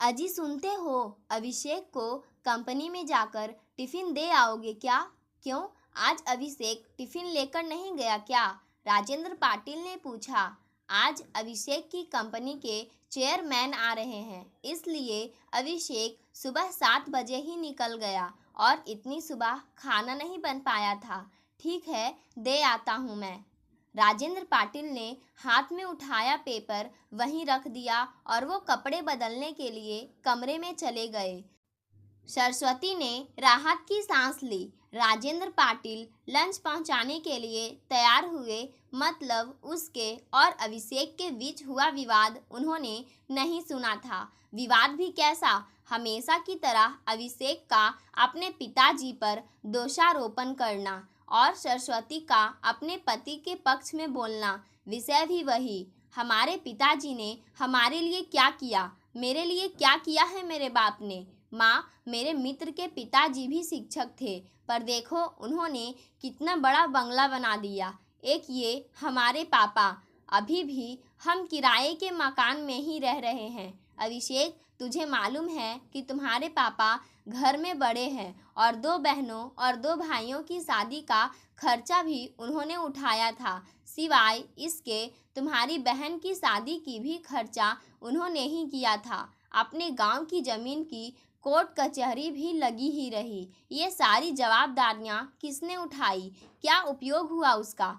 अजी सुनते हो, अभिषेक को कंपनी में जाकर टिफिन दे आओगे क्या? क्यों, आज अभिषेक टिफिन लेकर नहीं गया क्या? राजेंद्र पाटिल ने पूछा। आज अभिषेक की कंपनी के चेयरमैन आ रहे हैं, इसलिए अभिषेक सुबह 7 बजे ही निकल गया और इतनी सुबह खाना नहीं बन पाया था। ठीक है, दे आता हूँ मैं। राजेंद्र पाटिल ने हाथ में उठाया पेपर वहीं रख दिया और वो कपड़े बदलने के लिए कमरे में चले गए। सरस्वती ने राहत की सांस ली। राजेंद्र पाटिल लंच पहुंचाने के लिए तैयार हुए, मतलब उसके और अभिषेक के बीच हुआ विवाद उन्होंने नहीं सुना था। विवाद भी कैसा, हमेशा की तरह अभिषेक का अपने पिताजी पर दोषारोपण करना और सरस्वती का अपने पति के पक्ष में बोलना। विषय भी वही, हमारे पिताजी ने हमारे लिए क्या किया, मेरे लिए क्या किया है मेरे बाप ने। माँ, मेरे मित्र के पिताजी भी शिक्षक थे, पर देखो उन्होंने कितना बड़ा बंगला बना दिया। एक ये हमारे पापा, अभी भी हम किराए के मकान में ही रह रहे हैं। अभिषेक, तुझे मालूम है कि तुम्हारे पापा घर में बड़े हैं और 2 बहनों और 2 भाइयों की शादी का खर्चा भी उन्होंने उठाया था। सिवाय इसके तुम्हारी बहन की शादी की भी खर्चा उन्होंने ही किया था। अपने गांव की ज़मीन की कोर्ट कचहरी भी लगी ही रही। ये सारी जवाबदारियां किसने उठाई? क्या उपयोग हुआ उसका?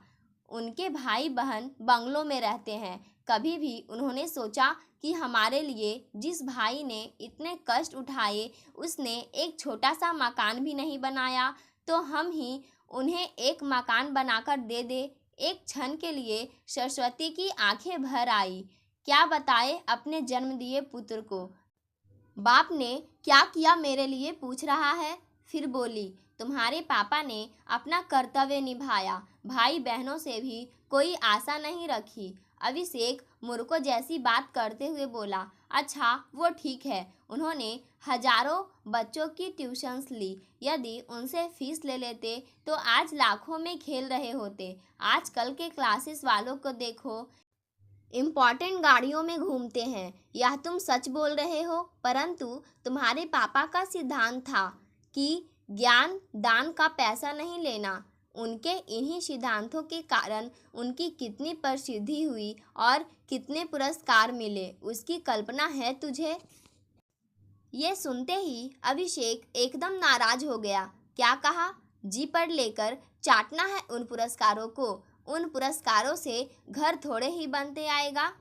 उनके भाई बहन बंगलों में रहते हैं। कभी भी उन्होंने सोचा कि हमारे लिए जिस भाई ने इतने कष्ट उठाए उसने एक छोटा सा मकान भी नहीं बनाया, तो हम ही उन्हें एक मकान बनाकर दे दे। एक क्षण के लिए सरस्वती की आंखें भर आई। क्या बताए अपने जन्म दिए पुत्र को? बाप ने क्या किया मेरे लिए पूछ रहा है। फिर बोली, तुम्हारे पापा ने अपना कर्तव्य निभाया, भाई बहनों से भी कोई आशा नहीं रखी। अभिषेक मूर्खों जैसी बात करते हुए बोला, अच्छा वो ठीक है, उन्होंने हजारों बच्चों की ट्यूशन्स ली, यदि उनसे फीस ले लेते तो आज लाखों में खेल रहे होते। आजकल के क्लासेस वालों को देखो, इम्पॉर्टेंट गाड़ियों में घूमते हैं। यह तुम सच बोल रहे हो, परंतु तुम्हारे पापा का सिद्धांत था कि ज्ञान दान का पैसा नहीं लेना। उनके इन्हीं सिद्धांतों के कारण उनकी कितनी प्रसिद्धि हुई और कितने पुरस्कार मिले, उसकी कल्पना है तुझे? ये सुनते ही अभिषेक एकदम नाराज हो गया। क्या कहा? जी पर लेकर चाटना है उन पुरस्कारों को? उन पुरस्कारों से घर थोड़े ही बनते आएगा।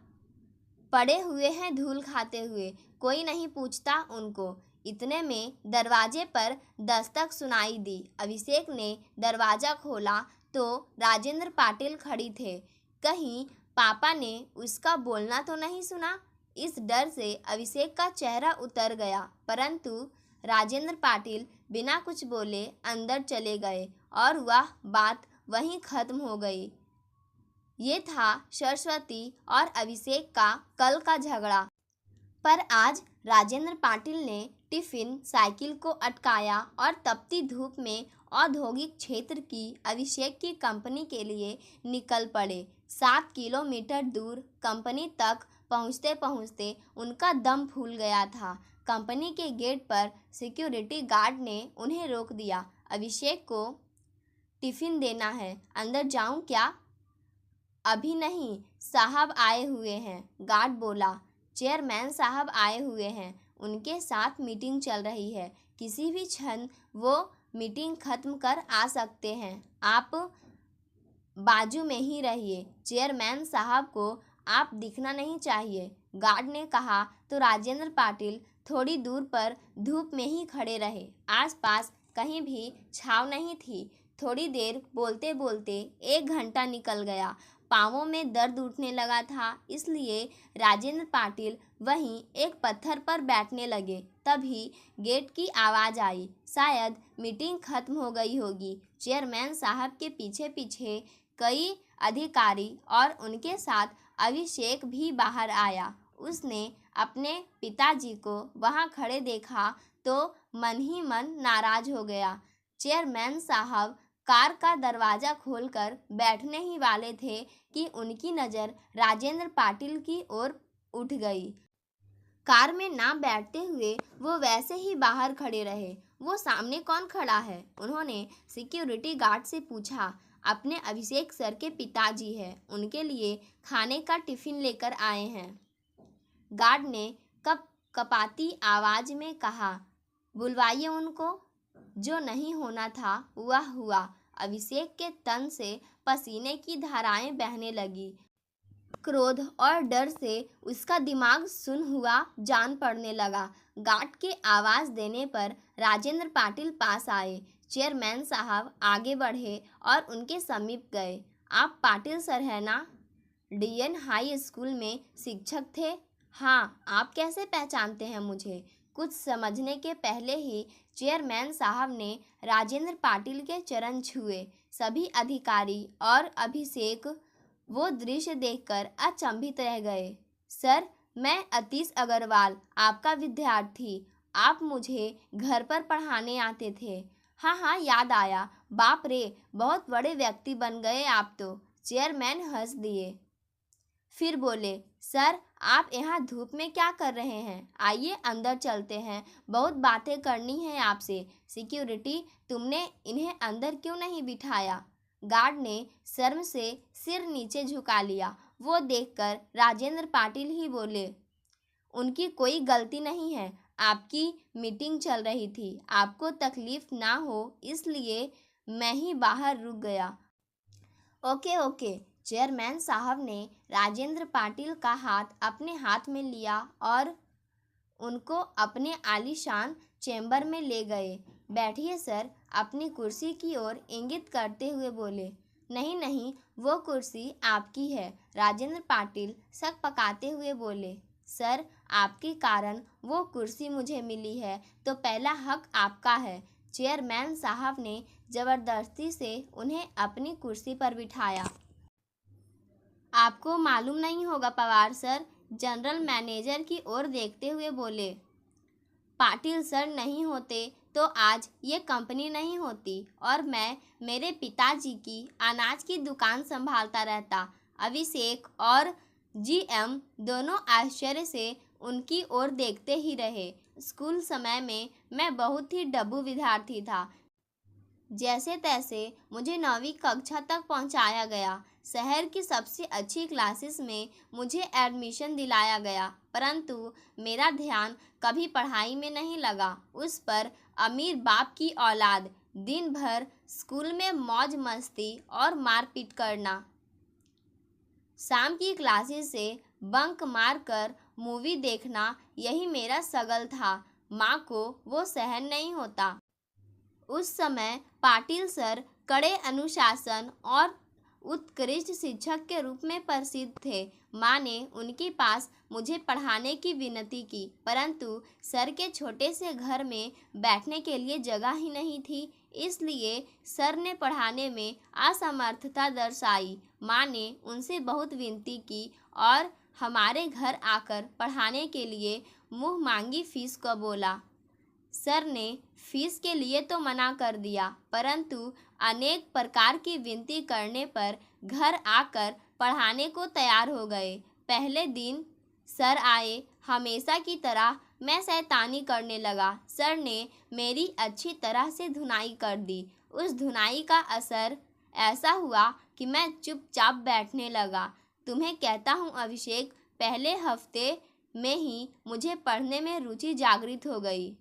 पड़े हुए हैं धूल खाते हुए, कोई नहीं पूछता उनको। इतने में दरवाजे पर दस्तक सुनाई दी। अभिषेक ने दरवाज़ा खोला तो राजेंद्र पाटिल खड़ी थे। कहीं पापा ने उसका बोलना तो नहीं सुना? इस डर से अभिषेक का चेहरा उतर गया, परंतु राजेंद्र पाटिल बिना कुछ बोले अंदर चले गए और वह बात वहीं खत्म हो गई। ये था सरस्वती और अभिषेक का कल का झगड़ा। पर आज राजेंद्र पाटिल ने टिफिन साइकिल को अटकाया और तपती धूप में औद्योगिक क्षेत्र की अभिषेक की कंपनी के लिए निकल पड़े। 7 किलोमीटर दूर कंपनी तक पहुंचते पहुंचते उनका दम फूल गया था। कंपनी के गेट पर सिक्योरिटी गार्ड ने उन्हें रोक दिया। अभिषेक को टिफिन देना है, अंदर जाऊं क्या? अभी नहीं, साहब आए हुए हैं, गार्ड बोला। चेयरमैन साहब आए हुए हैं, उनके साथ मीटिंग चल रही है, किसी भी क्षण वो मीटिंग खत्म कर आ सकते हैं। आप बाजू में ही रहिए, चेयरमैन साहब को आप दिखना नहीं चाहिए, गार्ड ने कहा। तो राजेंद्र पाटिल थोड़ी दूर पर धूप में ही खड़े रहे। आसपास कहीं भी छाँव नहीं थी। थोड़ी देर बोलते बोलते 1 घंटा निकल गया। पाँवों में दर्द उठने लगा था, इसलिए राजेंद्र पाटिल वहीं एक पत्थर पर बैठने लगे। तभी गेट की आवाज़ आई। शायद मीटिंग खत्म हो गई होगी। चेयरमैन साहब के पीछे पीछे कई अधिकारी और उनके साथ अभिषेक भी बाहर आया। उसने अपने पिताजी को वहां खड़े देखा तो मन ही मन नाराज हो गया। चेयरमैन साहब कार का दरवाज़ा खोलकर बैठने ही वाले थे कि उनकी नज़र राजेंद्र पाटिल की ओर उठ गई। कार में ना बैठते हुए वो वैसे ही बाहर खड़े रहे। वो सामने कौन खड़ा है? उन्होंने सिक्योरिटी गार्ड से पूछा। अपने अभिषेक सर के पिताजी है, उनके लिए खाने का टिफिन लेकर आए हैं। गार्ड ने कपाती आवाज में कहा, बुलवाइए उनको। जो नहीं होना था वह हुआ। अभिषेक के तन से पसीने की धाराएं बहने लगी। क्रोध और डर से उसका दिमाग सुन्न हुआ जान पड़ने लगा। गार्ड के आवाज देने पर राजेंद्र पाटिल पास आए। चेयरमैन साहब आगे बढ़े और उनके समीप गए। आप पाटिल सर हैं ना? डीएन हाई स्कूल में शिक्षक थे। हाँ, आप कैसे पहचानते हैं मुझे? कुछ समझने के पहले ही चेयरमैन साहब ने राजेंद्र पाटिल के चरण छुए। सभी अधिकारी और अभिषेक वो दृश्य देखकर अचंभित रह गए। सर, मैं अतीश अग्रवाल, आपका विद्यार्थी। आप मुझे घर पर पढ़ाने आते थे। हाँ हाँ, याद आया। बाप रे, बहुत बड़े व्यक्ति बन गए आप तो। चेयरमैन हंस दिए। फिर बोले, सर, आप यहाँ धूप में क्या कर रहे हैं? आइए अंदर चलते हैं, बहुत बातें करनी है आपसे। सिक्योरिटी, तुमने इन्हें अंदर क्यों नहीं बिठाया? गार्ड ने शर्म से सिर नीचे झुका लिया। वो देखकर राजेंद्र पाटिल ही बोले, उनकी कोई गलती नहीं है। आपकी मीटिंग चल रही थी, आपको तकलीफ ना हो इसलिए मैं ही बाहर रुक गया। Okay okay. चेयरमैन साहब ने राजेंद्र पाटिल का हाथ अपने हाथ में लिया और उनको अपने आलीशान चैम्बर में ले गए। बैठिए सर। अपनी कुर्सी की ओर इंगित करते हुए बोले। नहीं नहीं, वो कुर्सी आपकी है। राजेंद्र पाटिल शक पकाते हुए बोले। सर, आपके कारण वो कुर्सी मुझे मिली है तो पहला हक आपका है। चेयरमैन साहब ने जबरदस्ती से उन्हें अपनी कुर्सी पर बिठाया। आपको मालूम नहीं होगा पवार सर, जनरल मैनेजर की ओर देखते हुए बोले। पाटिल सर नहीं होते तो आज ये कंपनी नहीं होती और मैं मेरे पिताजी की अनाज की दुकान संभालता रहता। अभिषेक और जीएम दोनों आश्चर्य से उनकी ओर देखते ही रहे। स्कूल समय में मैं बहुत ही डब्बू विद्यार्थी था। जैसे तैसे मुझे 9वीं कक्षा तक पहुंचाया गया। शहर की सबसे अच्छी क्लासेस में मुझे एडमिशन दिलाया गया, परंतु मेरा ध्यान कभी पढ़ाई में नहीं लगा। उस पर अमीर बाप की औलाद दिन भर स्कूल में मौज मस्ती और मारपीट करना, शाम की क्लासेस से बंक मारकर मूवी देखना, यही मेरा सगल था। माँ को वो सहन नहीं होता। उस समय पाटिल सर कड़े अनुशासन और उत्कृष्ट शिक्षक के रूप में प्रसिद्ध थे। माँ ने उनके पास मुझे पढ़ाने की विनती की, परंतु सर के छोटे से घर में बैठने के लिए जगह ही नहीं थी, इसलिए सर ने पढ़ाने में असमर्थता दर्शाई। माँ ने उनसे बहुत विनती की और हमारे घर आकर पढ़ाने के लिए मुँह मांगी फीस को बोला। सर ने फीस के लिए तो मना कर दिया, परंतु अनेक प्रकार की विनती करने पर घर आकर पढ़ाने को तैयार हो गए। पहले दिन सर आए, हमेशा की तरह मैं शैतानी करने लगा। सर ने मेरी अच्छी तरह से धुनाई कर दी। उस धुनाई का असर ऐसा हुआ कि मैं चुपचाप बैठने लगा। तुम्हें कहता हूँ अभिषेक, पहले हफ्ते में ही मुझे पढ़ने में रुचि जागृत हो गई।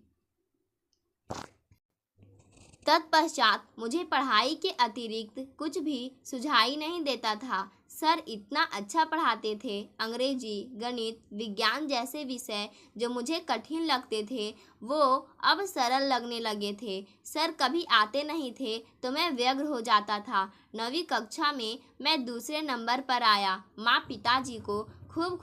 तत्पश्चात मुझे पढ़ाई के अतिरिक्त कुछ भी सुझाई नहीं देता था। सर इतना अच्छा पढ़ाते थे। अंग्रेजी, गणित, विज्ञान जैसे विषय जो मुझे कठिन लगते थे वो अब सरल लगने लगे थे। सर कभी आते नहीं थे तो मैं व्यग्र हो जाता था। 9वीं कक्षा में मैं दूसरे नंबर पर आया। माँ पिताजी को खूब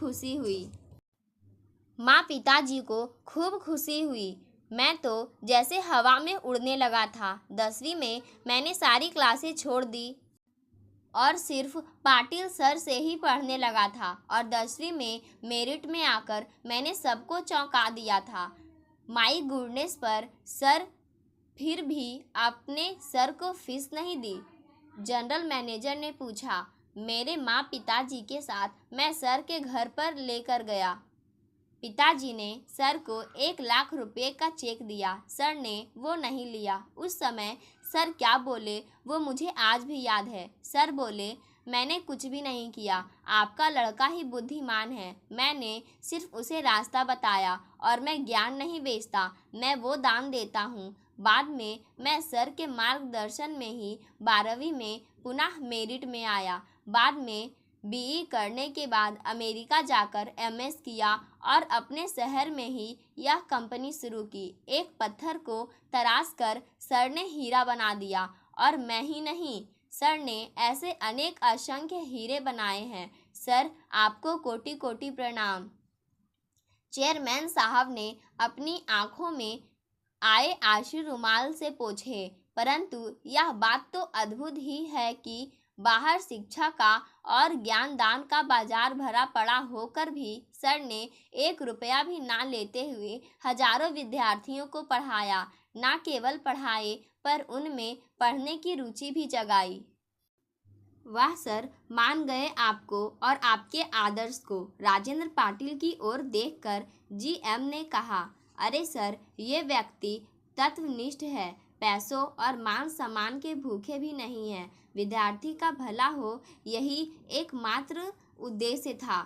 खुशी हुई। मैं तो जैसे हवा में उड़ने लगा था। 10वीं में मैंने सारी क्लासें छोड़ दी और सिर्फ पाटिल सर से ही पढ़ने लगा था और 10वीं में मेरिट में आकर मैंने सबको चौंका दिया था। माई गुडनेस पर सर फिर भी अपने सर को फीस नहीं दी? जनरल मैनेजर ने पूछा। मेरे माँ पिताजी के साथ मैं सर के घर पर लेकर गया। पिताजी ने सर को 1 लाख रुपए का चेक दिया। सर ने वो नहीं लिया। उस समय सर क्या बोले वो मुझे आज भी याद है। सर बोले, मैंने कुछ भी नहीं किया, आपका लड़का ही बुद्धिमान है। मैंने सिर्फ उसे रास्ता बताया और मैं ज्ञान नहीं बेचता, मैं वो दान देता हूँ। बाद में मैं सर के मार्गदर्शन में ही 12वीं में पुनः मेरिट में आया। बाद में बीई करने के बाद अमेरिका जाकर एमएस किया और अपने शहर में ही यह कंपनी शुरू की। एक पत्थर को तराश कर सर ने हीरा बना दिया और मैं ही नहीं, सर ने ऐसे अनेक असंख्य हीरे बनाए हैं। सर, आपको कोटि कोटि प्रणाम। चेयरमैन साहब ने अपनी आंखों में आए आंसू रुमाल से पोंछे। परंतु यह बात तो अद्भुत ही है कि बाहर शिक्षा का और ज्ञान दान का बाजार भरा पड़ा होकर भी सर ने 1 रुपया भी ना लेते हुए हजारों विद्यार्थियों को पढ़ाया। ना केवल पढ़ाए पर उनमें पढ़ने की रुचि भी जगाई। वाह सर, मान गए आपको और आपके आदर्श को। राजेंद्र पाटिल की ओर देखकर जीएम ने कहा, अरे सर, ये व्यक्ति तत्वनिष्ठ है, पैसों और मान सम्मान के भूखे भी नहीं है। विद्यार्थी का भला हो, यही एकमात्र उद्देश्य था।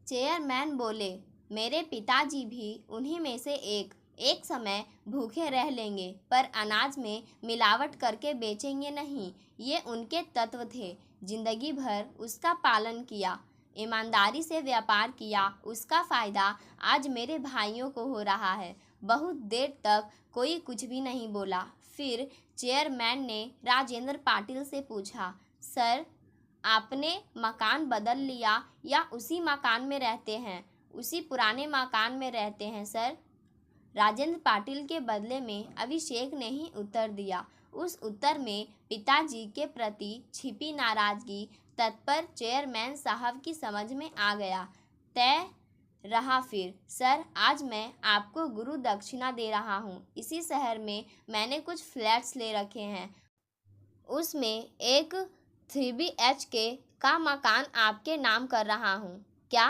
चेयरमैन बोले, मेरे पिताजी भी उन्हीं में से एक समय भूखे रह लेंगे पर अनाज में मिलावट करके बेचेंगे नहीं। ये उनके तत्व थे। जिंदगी भर उसका पालन किया, ईमानदारी से व्यापार किया। उसका फ़ायदा आज मेरे भाइयों को हो रहा है। बहुत देर तक कोई कुछ भी नहीं बोला। फिर चेयरमैन ने राजेंद्र पाटिल से पूछा, सर, आपने मकान बदल लिया या उसी मकान में रहते हैं? उसी पुराने मकान में रहते हैं सर। राजेंद्र पाटिल के बदले में अभिषेक ने ही उत्तर दिया। उस उत्तर में पिताजी के प्रति छिपी नाराजगी तत्पर चेयरमैन साहब की समझ में आ गया। तय रहा फिर, सर, आज मैं आपको गुरु दक्षिणा दे रहा हूँ। इसी शहर में मैंने कुछ फ्लैट्स ले रखे हैं, उसमें एक 3BHK का मकान आपके नाम कर रहा हूँ। क्या?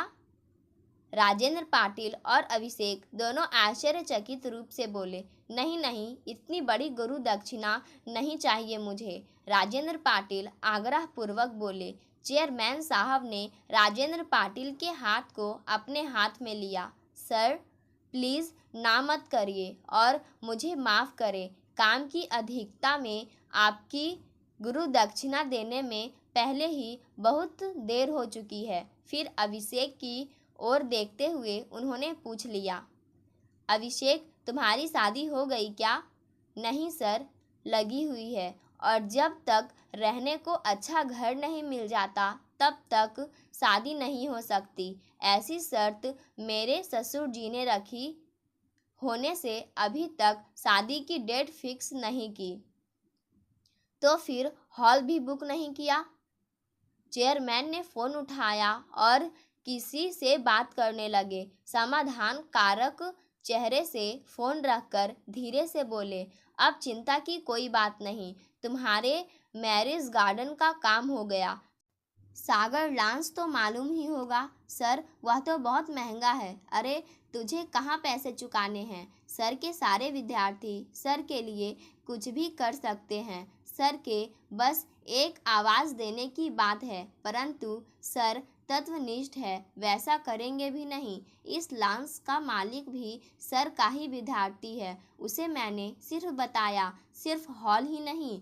राजेंद्र पाटिल और अभिषेक दोनों आश्चर्यचकित रूप से बोले, नहीं नहीं, इतनी बड़ी गुरु दक्षिणा नहीं चाहिए मुझे। राजेंद्र पाटिल आग्रहपूर्वक बोले। चेयरमैन साहब ने राजेंद्र पाटिल के हाथ को अपने हाथ में लिया। सर, प्लीज़ ना मत करिए और मुझे माफ़ करें। काम की अधिकता में आपकी गुरु दक्षिणा देने में पहले ही बहुत देर हो चुकी है। फिर अभिषेक की और देखते हुए उन्होंने पूछ लिया, अभिषेक, तुम्हारी शादी हो गई क्या? नहीं सर, लगी हुई है, और जब तक रहने को अच्छा घर नहीं मिल जाता तब तक शादी नहीं हो सकती। ऐसी शर्त मेरे ससुर जी ने रखी होने से अभी तक शादी की डेट फिक्स नहीं की। तो फिर हॉल भी बुक नहीं किया? चेयरमैन ने फ़ोन उठाया और किसी से बात करने लगे। समाधान कारक चेहरे से फ़ोन रखकर धीरे से बोले, अब चिंता की कोई बात नहीं, तुम्हारे मैरिज गार्डन का काम हो गया। सागर लॉन्स तो मालूम ही होगा सर, वह तो बहुत महंगा है। अरे, तुझे कहाँ पैसे चुकाने हैं? सर के सारे विद्यार्थी सर के लिए कुछ भी कर सकते हैं। सर के बस एक आवाज़ देने की बात है, परंतु सर तत्वनिष्ठ है, वैसा करेंगे भी नहीं। इस लॉन्स का मालिक भी सर का ही विद्यार्थी है। उसे मैंने सिर्फ बताया, सिर्फ हॉल ही नहीं,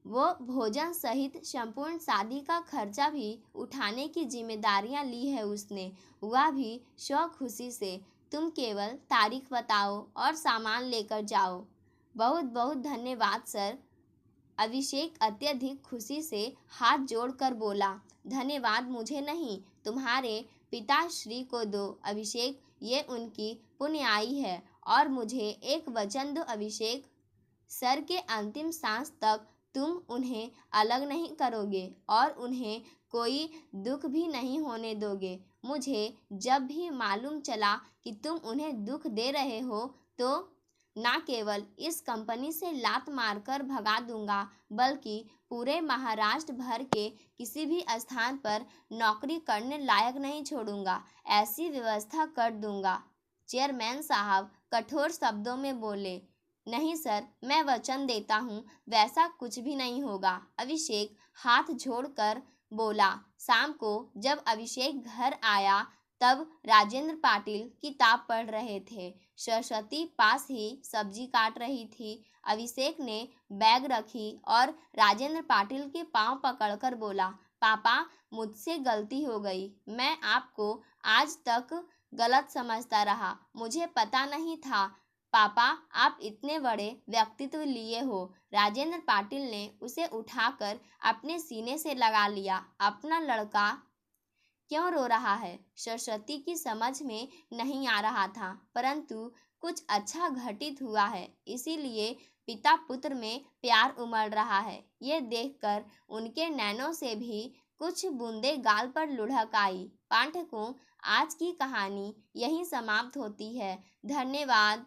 वो भोजन सहित संपूर्ण शादी का खर्चा भी उठाने की जिम्मेदारियां ली है उसने, वह भी शौक खुशी से। तुम केवल तारीख बताओ और सामान लेकर जाओ। बहुत बहुत धन्यवाद सर। अभिषेक अत्यधिक खुशी से हाथ जोड़कर बोला, धन्यवाद मुझे नहीं, तुम्हारे पिताश्री को दो अभिषेक, ये उनकी पुण्याई है। और मुझे एक वचन दो अभिषेक, सर के अंतिम सांस तक तुम उन्हें अलग नहीं करोगे और उन्हें कोई दुख भी नहीं होने दोगे। मुझे जब भी मालूम चला कि तुम उन्हें दुख दे रहे हो तो ना केवल इस कंपनी से लात मारकर भगा दूंगा, बल्कि पूरे महाराष्ट्र भर के किसी भी स्थान पर नौकरी करने लायक नहीं छोड़ूंगा। ऐसी व्यवस्था कर दूंगा। चेयरमैन साहब कठोर शब्दों में बोले। नहीं सर, मैं वचन देता हूँ वैसा कुछ भी नहीं होगा। अभिषेक हाथ जोड़कर बोला। शाम को जब अभिषेक घर आया तब राजेंद्र पाटिल किताब पढ़ रहे थे। सरस्वती पास ही सब्जी काट रही थी। अभिषेक ने बैग रखी और राजेंद्र पाटिल के पांव पकड़कर बोला, पापा मुझसे गलती हो गई। मैं आपको आज तक गलत समझता रहा। मुझे पता नहीं था पापा आप इतने बड़े व्यक्तित्व लिए हो। राजेंद्र पाटिल ने उसे उठाकर अपने सीने से लगा लिया। अपना लड़का क्यों रो रहा है? सरस्वती की समझ में नहीं आ रहा था, परंतु कुछ अच्छा घटित हुआ है, इसीलिए पिता पुत्र में प्यार उमड़ रहा है। ये देखकर उनके नैनों से भी कुछ बूंदे गाल पर लुढ़क आई। पाठकों, आज की कहानी यहीं समाप्त होती है। धन्यवाद।